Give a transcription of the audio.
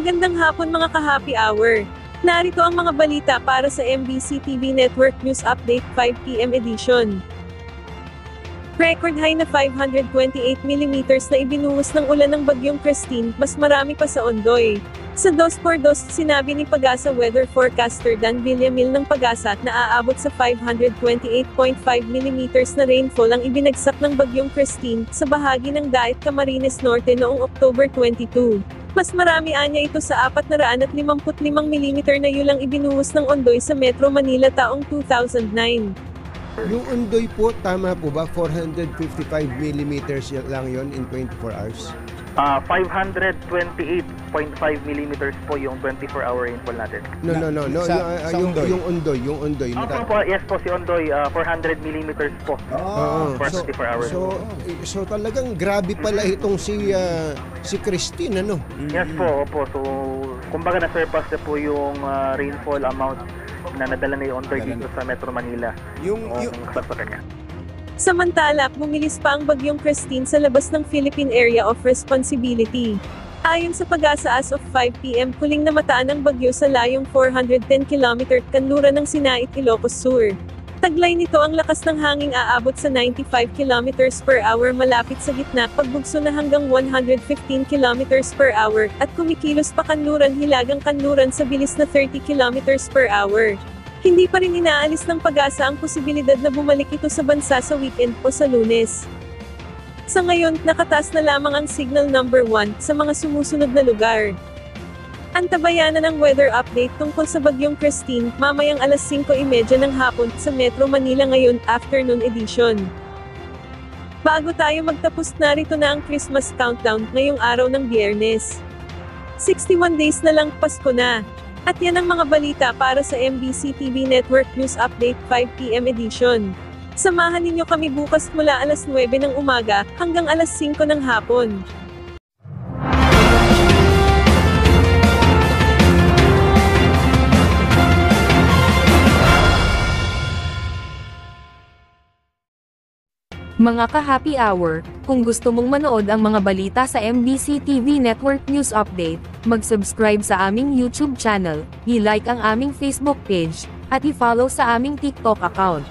Magandang hapon mga ka-happy hour. Narito ang mga balita para sa MBC TV Network News Update 5 PM edition. Record high na 528 mm na ibinuhos ng ulan ng bagyong Christine, mas marami pa sa Ondoy. Sa 2x2, sinabi ni Pag-asa weather forecaster Dan Villamil ng Pag-asa na aabot sa 528.5 mm na rainfall ang ibinagsak ng bagyong Christine sa bahagi ng Daet Camarines Norte noong October 22. Mas marami anya ito sa 455 mm na yulang ibinuhos ng Ondoy sa Metro Manila taong 2009. Yung Ondoy po, tama po ba? 455 millimeters lang yon in 24 hours? 528.5 millimeters po yung 24-hour rainfall natin. No. Yung Ondoy. Yes po, si Ondoy, 400 millimeters po for 24 hours. So talagang grabe pala itong si Christine, ano? Yes po, opo. So, kumbaga na-surpass na po yung rainfall amount na nadala ni Ondoy dito sa Metro Manila. Yung kasama kanya. Samantala, bumilis pa ang bagyong Christine sa labas ng Philippine Area of Responsibility. Ayon sa Pag-asa as of 5 PM, huling namataan ang bagyo sa layong 410 km kanluran ng Sinait, Ilocos Sur. Taglay nito ang lakas ng hanging aabot sa 95 km per hour malapit sa gitna, pagbugso na hanggang 115 km per hour, at kumikilos pa kanluran-hilagang kanluran sa bilis na 30 km per hour. Hindi pa rin inaalis ng Pag-asa ang posibilidad na bumalik ito sa bansa sa weekend o sa Lunes. Sa ngayon, nakataas na lamang ang signal number 1 sa mga sumusunod na lugar. Antabayanan ang weather update tungkol sa bagyong Christine, mamayang alas 5:30 ng hapon, sa Metro Manila ngayon, afternoon edition. Bago tayo magtapos, narito na ang Christmas countdown, ngayong araw ng Biyernes. 61 days na lang, Pasko na. At yan ang mga balita para sa MBC TV Network News Update 5 PM edition. Samahan ninyo kami bukas mula alas 9 ng umaga, hanggang alas 5 ng hapon. Mga ka-happy hour, kung gusto mong manood ang mga balita sa MBC TV Network News Update, mag-subscribe sa aming YouTube channel, i-like ang aming Facebook page, at i-follow sa aming TikTok account.